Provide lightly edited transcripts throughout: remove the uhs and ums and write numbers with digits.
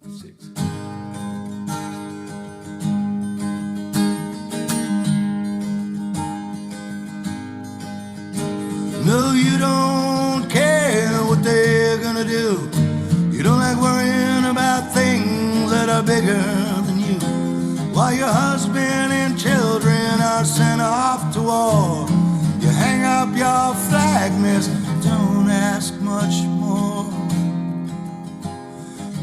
6. No, you don't care what they're gonna do. You don't like worrying about things that are bigger than you. While your husband and children are sent off to war, you hang up your flag, miss, don't ask much more.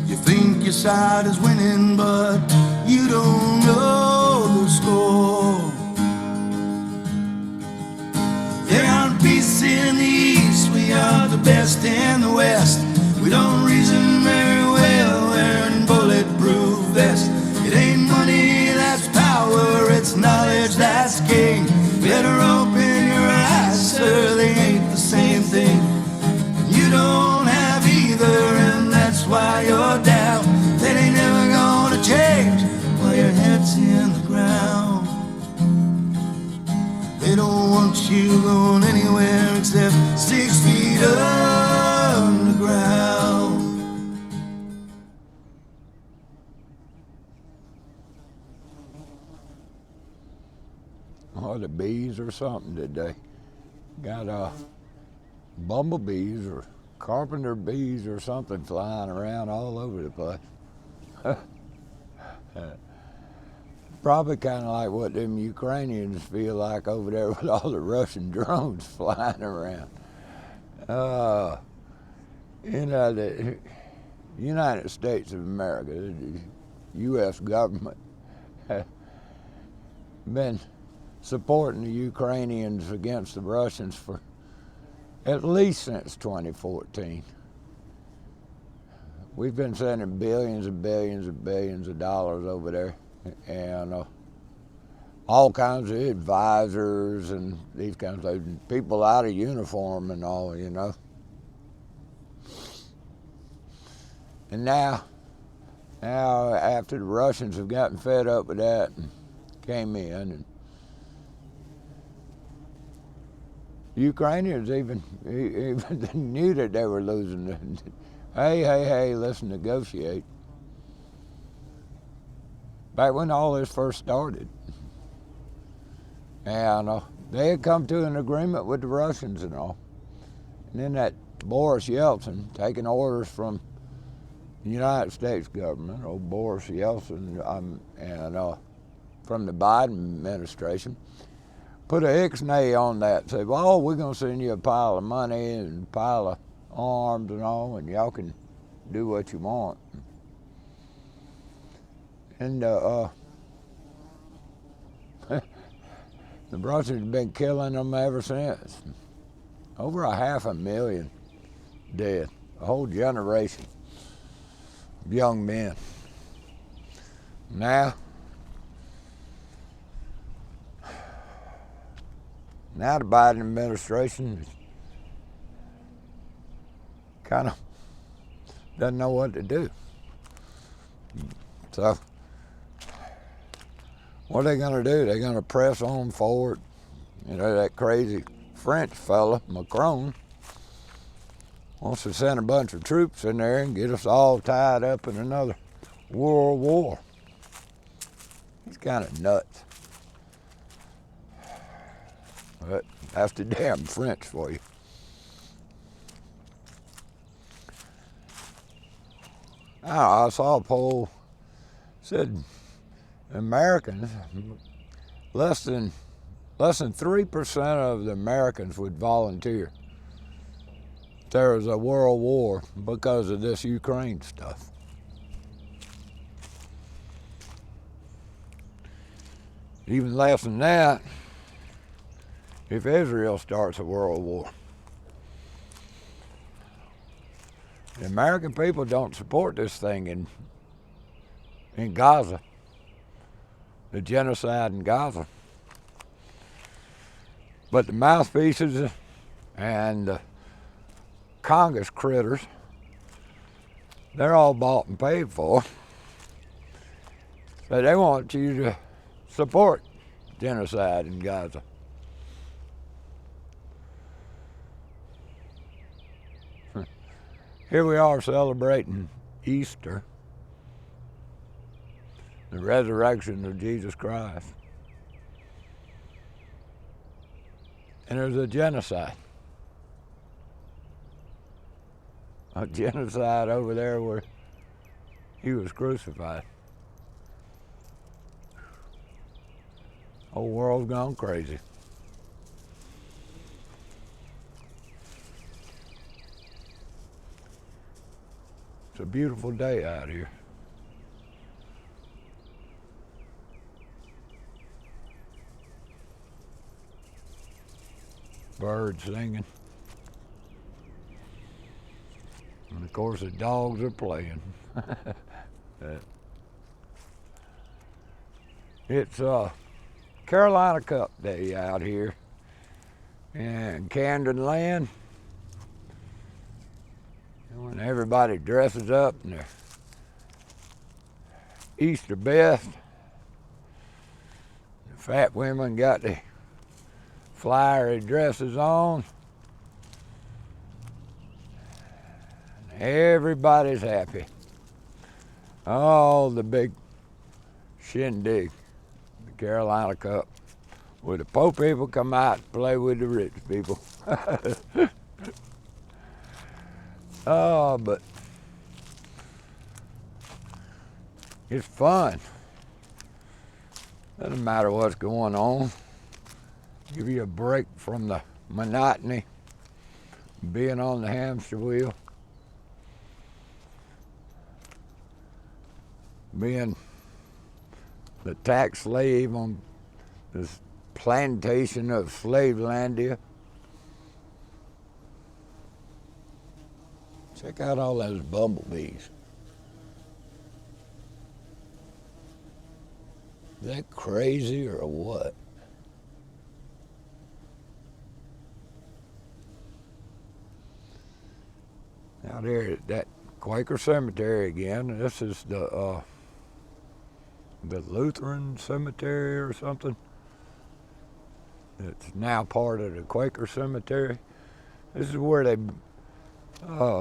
You think your side is winning, but you don't know the score. There aren't peace in the East, we are the best in the West. We don't reason very well wearing bulletproof vests. It ain't money that's power, it's knowledge that's king. Better open your eyes, sir, they ain't the same thing. You don't have either, and that's why you're down. That ain't never gonna change while your head's in the ground. They don't want you going anywhere except 6 feet underground. Or the bees or something today. Got bumblebees or carpenter bees or something flying around all over the place. Probably kind of like what them Ukrainians feel like over there with all the Russian drones flying around. You know, the United States of America, the U.S. government, has been supporting the Ukrainians against the Russians for at least since 2014. We've been sending billions and billions and billions of dollars over there, and all kinds of advisors and these kinds of people out of uniform and all, you know. And now after the Russians have gotten fed up with that and came in, and the Ukrainians even knew that they were losing. Hey, let's negotiate. Back when all this first started. And they had come to an agreement with the Russians and all. And then that Boris Yeltsin, taking orders from the United States government, old Boris Yeltsin, and from the Biden administration, put a ixnay on that. Say, well, we're going to send you a pile of money and a pile of arms and all, and y'all can do what you want. And the Russians have been killing them ever since. Over 500,000 dead. A whole generation of young men. Now the Biden administration kind of doesn't know what to do. So what are they going to do? They're going to press on forward. You know, that crazy French fella, Macron, wants to send a bunch of troops in there and get us all tied up in another world war. He's kind of nuts. But that's the damn French for you. I saw a poll said Americans, less than 3% of the Americans would volunteer if there was a world war because of this Ukraine stuff. Even less than that if Israel starts a world war. The American people don't support this thing in Gaza, the genocide in Gaza. But the mouthpieces and the Congress critters, they're all bought and paid for. So they want you to support genocide in Gaza. Here we are celebrating Easter, the resurrection of Jesus Christ. And there's a genocide. A genocide over there where he was crucified. Whole world's gone crazy. It's a beautiful day out here. Birds singing. And of course the dogs are playing. It's Carolina Cup Day out here in Camden Land. When everybody dresses up in their Easter best, the fat women got the flowery dresses on. Everybody's happy. Oh, the big shindig, the Carolina Cup, where the poor people come out and play with the rich people. Oh, but it's fun. Doesn't matter what's going on. Give you a break from the monotony of being on the hamster wheel. Being the tax slave on this plantation of Slavelandia. Check out all those bumblebees. Is that crazy or what? Out there at that Quaker cemetery again. This is the Lutheran cemetery or something. It's now part of the Quaker cemetery. This is where they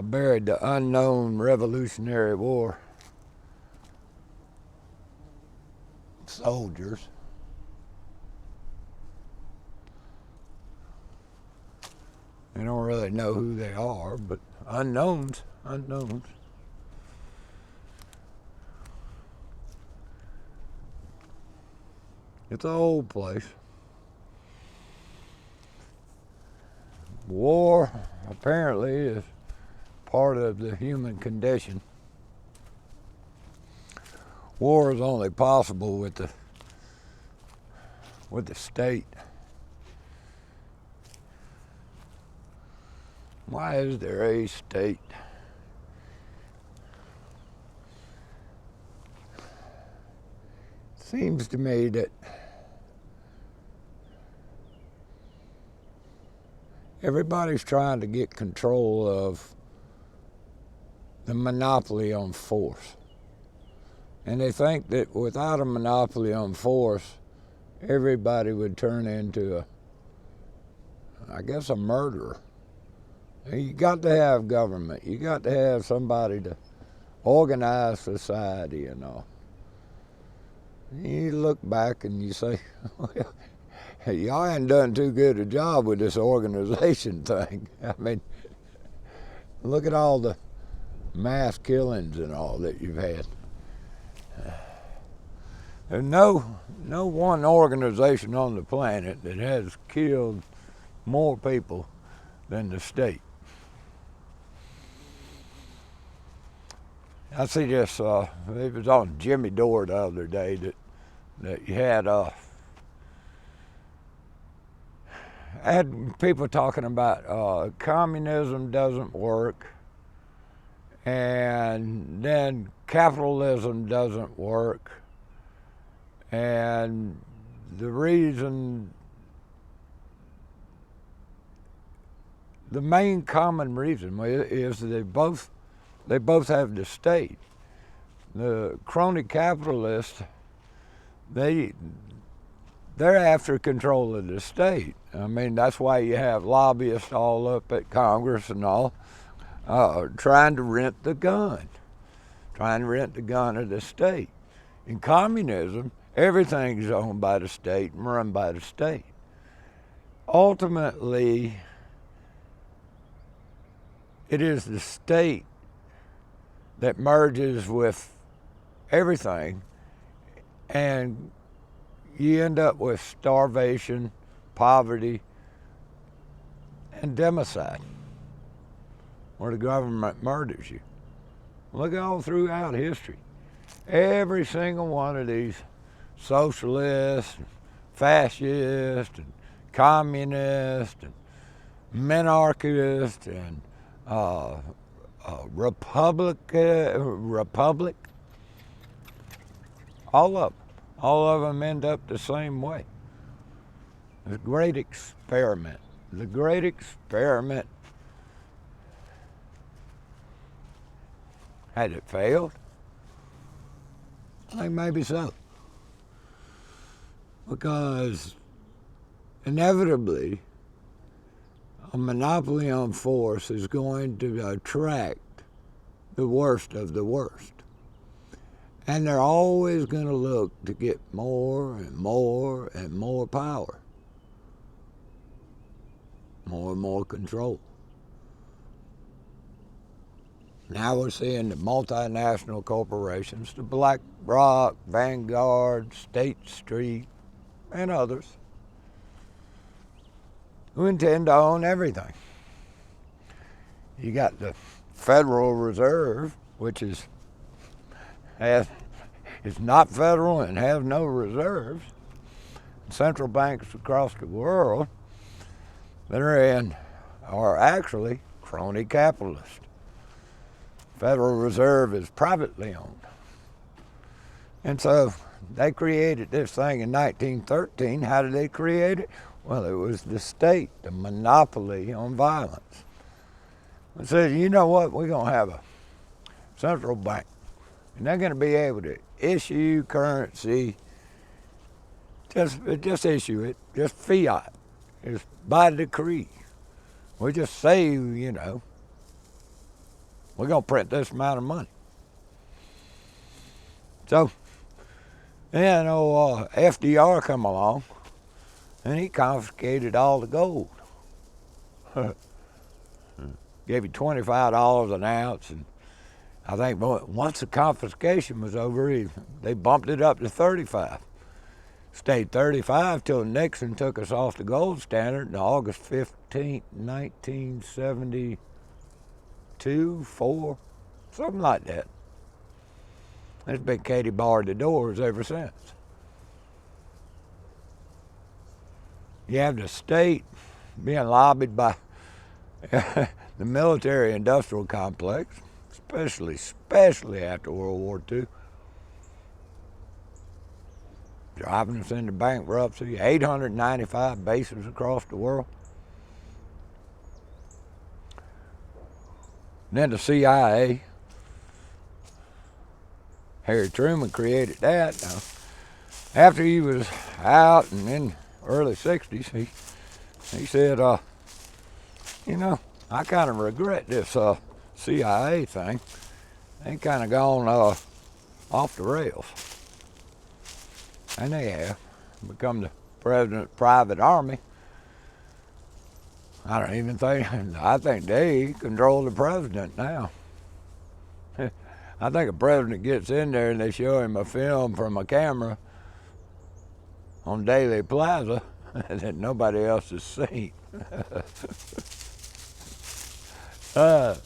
buried the unknown Revolutionary War soldiers. They don't really know who they are, but unknowns. It's an old place. War apparently is part of the human condition. War is only possible with the state. Why is there a state? Seems to me that everybody's trying to get control of the monopoly on force. And they think that without a monopoly on force, everybody would turn into a murderer. You got to have government. You got to have somebody to organize society and all. You look back and you say, well, y'all ain't done too good a job with this organization thing. I mean, look at all the mass killings and all that you've had. There's no one organization on the planet that has killed more people than the state. I see this, it was on Jimmy Dore the other day that you had people talking about communism doesn't work, and then capitalism doesn't work, and the main common reason is they both have the state. The crony capitalists, they're after control of the state. I mean, that's why you have lobbyists all up at Congress and all, trying to rent the gun of the state. In communism, everything is owned by the state and run by the state. Ultimately, it is the state that merges with everything, and you end up with starvation, poverty, and democide, where the government murders you. Look all throughout history. Every single one of these socialists, fascists, and communists, and minarchists, and republic, all of them end up the same way. The great experiment. The great experiment. Had it failed? I think maybe so. Because inevitably, a monopoly on force is going to attract the worst of the worst. And they're always going to look to get more and more and more power, more and more control. Now we're seeing the multinational corporations, the BlackRock, Vanguard, State Street, and others, who intend to own everything. You got the Federal Reserve, which is not federal and has no reserves. Central banks across the world that are actually crony capitalists. Federal Reserve is privately owned. And so they created this thing in 1913. How did they create it? Well, it was the state, the monopoly on violence. It said, you know what, we're going to have a central bank, and they're going to be able to issue currency, just issue it, just fiat, just by decree. We just say, you know, we're going to print this amount of money. So, then FDR come along, and he confiscated all the gold. Gave you $25 an ounce, and I think once the confiscation was over, they bumped it up to 35. Stayed 35 till Nixon took us off the gold standard on August 15, 1972, 4, something like that. It's been Katie barred the doors ever since. You have the state being lobbied by the military-industrial complex, especially after World War II, driving us into bankruptcy, 895 bases across the world. And then the CIA, Harry Truman created that. Now, after he was out and in early 60s, he said, you know, I kind of regret this CIA thing. They kind of gone off the rails. And they have become the president's private army. I think they control the president now. I think a president gets in there and they show him a film from a camera on Daily Plaza that nobody else has seen. But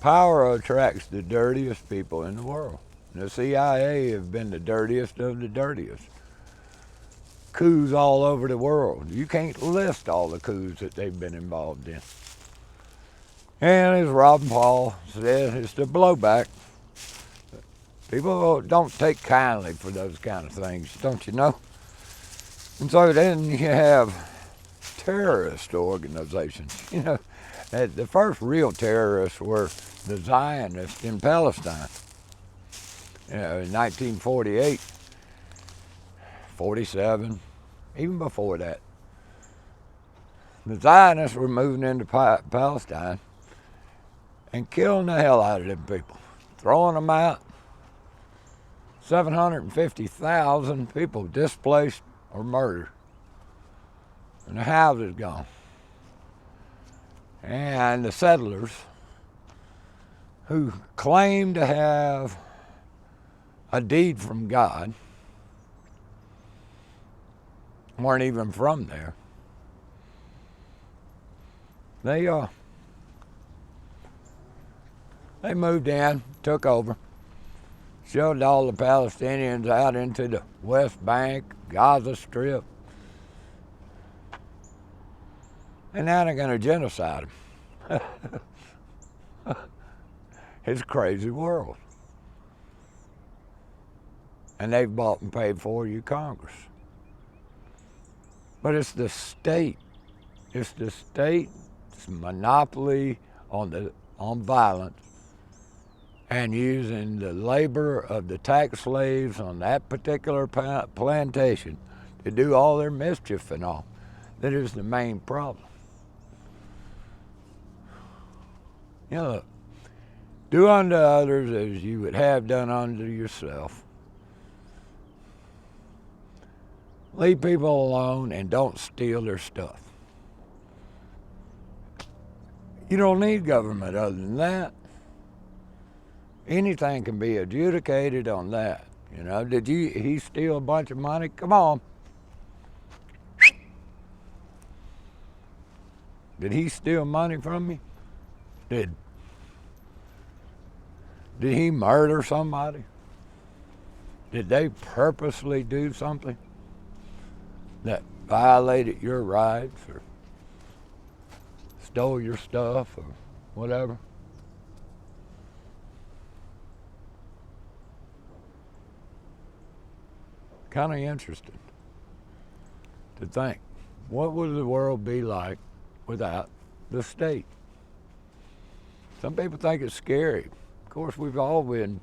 power attracts the dirtiest people in the world. The CIA have been the dirtiest of the dirtiest. Coups all over the world. You can't list all the coups that they've been involved in. And as Robin Paul said, it's the blowback. People don't take kindly for those kind of things, don't you know? And so then you have terrorist organizations. You know, the first real terrorists were the Zionists in Palestine. You know, in 1948, 47, even before that. The Zionists were moving into Palestine, and killing the hell out of them people, throwing them out. 750,000 people displaced or murdered, and the houses gone. And the settlers, who claimed to have a deed from God, weren't even from there. They moved in, took over, shoved all the Palestinians out into the West Bank, Gaza Strip, and now they're going to genocide them. It's a crazy world. And they've bought and paid for you Congress. But it's the state. It's the state's monopoly on violence and using the labor of the tax slaves on that particular plantation to do all their mischief and all. That is the main problem. You know, look, do unto others as you would have done unto yourself. Leave people alone and don't steal their stuff. You don't need government other than that. Anything can be adjudicated on that. You know, did he steal a bunch of money? Come on. Did he steal money from me? Did he murder somebody? Did they purposely do something that violated your rights or stole your stuff or whatever? Kind of interesting to think, what would the world be like without the state? Some people think it's scary. Of course, we've all been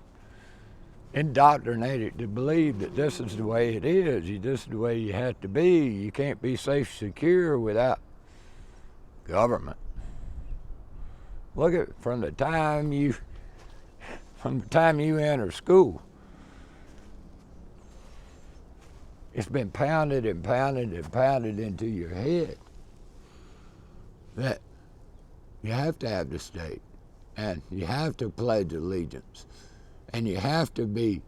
indoctrinated to believe that this is the way it is. This is the way you have to be. You can't be safe, secure without government. Look at from the time you enter school. It's been pounded and pounded and pounded into your head that you have to have the state, and you have to pledge allegiance, and you have to be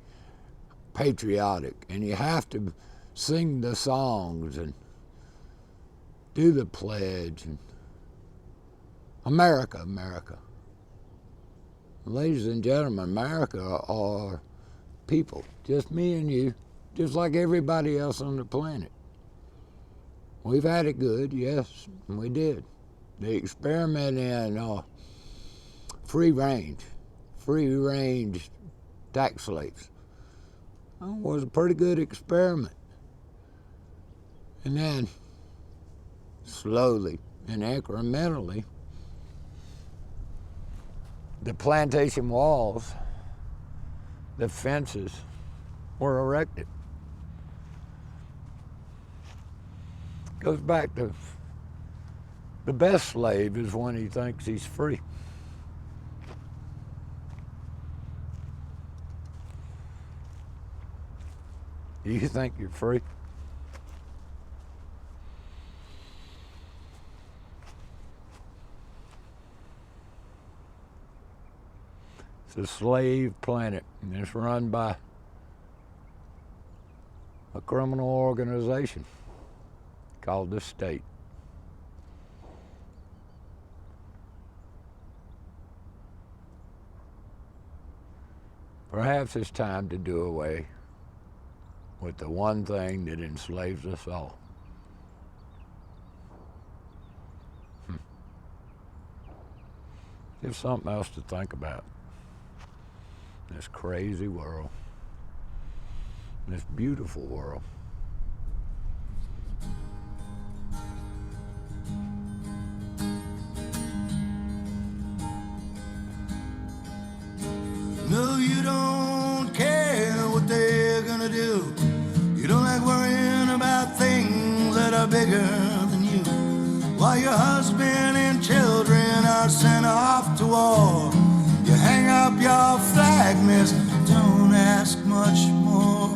patriotic, and you have to sing the songs and do the pledge. And America, America. Ladies and gentlemen, America are people, just me and you, just like everybody else on the planet. We've had it good, yes, we did. The experiment in free range tax slaves was a pretty good experiment. And then slowly and incrementally, the plantation walls, the fences were erected. Goes back to the best slave is when he thinks he's free. Do you think you're free? It's a slave planet, and it's run by a criminal organization called the state. Perhaps it's time to do away with the one thing that enslaves us all. Just something else to think about. This crazy world. This beautiful world. No, you don't care what they're gonna do. You don't like worrying about things that are bigger than you. While your husband and children are sent off to war. You hang up your flag, miss, don't ask much more.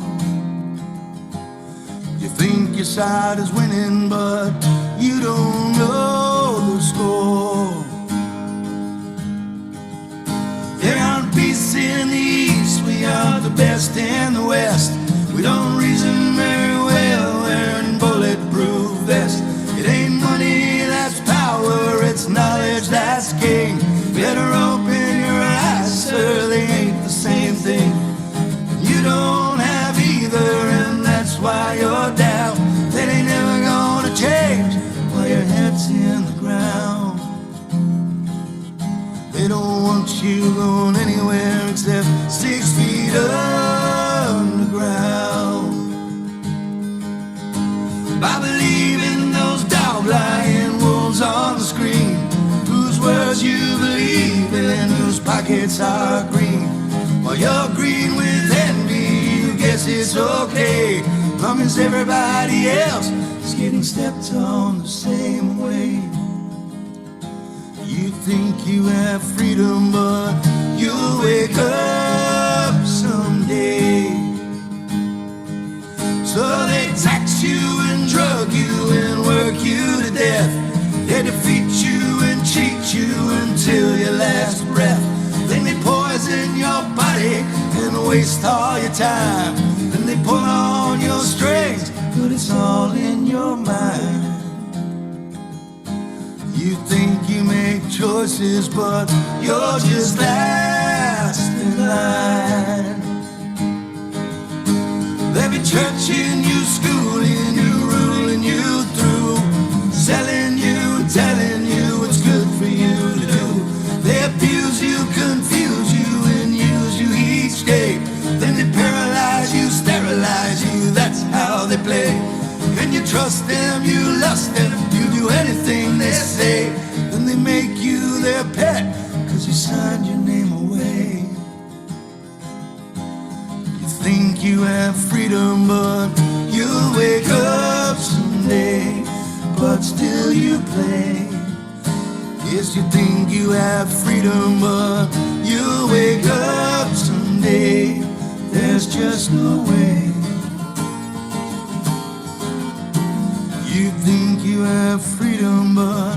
You think your side is winning, but you don't know the score. There aren't peace in the East, we are the best in the West. We don't reason very well, wearing bulletproof vests. It ain't money that's power, it's knowledge that's king. Better open your eyes, sir, they ain't the same thing. You don't have either, and that's why you're down. That ain't never gonna change while your head's in the ground. They don't want you going anywhere except 6 feet underground. I believe in those dog-lying wolves on the screen, whose words you believe in, whose pockets are green. While you're green with envy, you guess it's okay, long as everybody else is getting stepped on the same way. You think you have freedom, but you'll wake up someday. So they tax you and drug you and work you to death. They defeat you and cheat you until your last breath. Then they poison your body and waste all your time. Then they pull on your strings, but it's all in your mind. You think you make choices, but you're just last in line. They'll be churching you, schooling you, ruling you through, selling you and telling you what's good for you to do. They abuse you, confuse you, and use you each day. Then they paralyze you, sterilize you, that's how they play. And you trust them, you lust them, you do anything they say. Then they make you their pet, 'cause you signed your name away. You think you have freedom, but you'll wake up someday, but still you play. Yes, you think you have freedom, but you'll wake up someday. There's just no way. You think you have freedom, but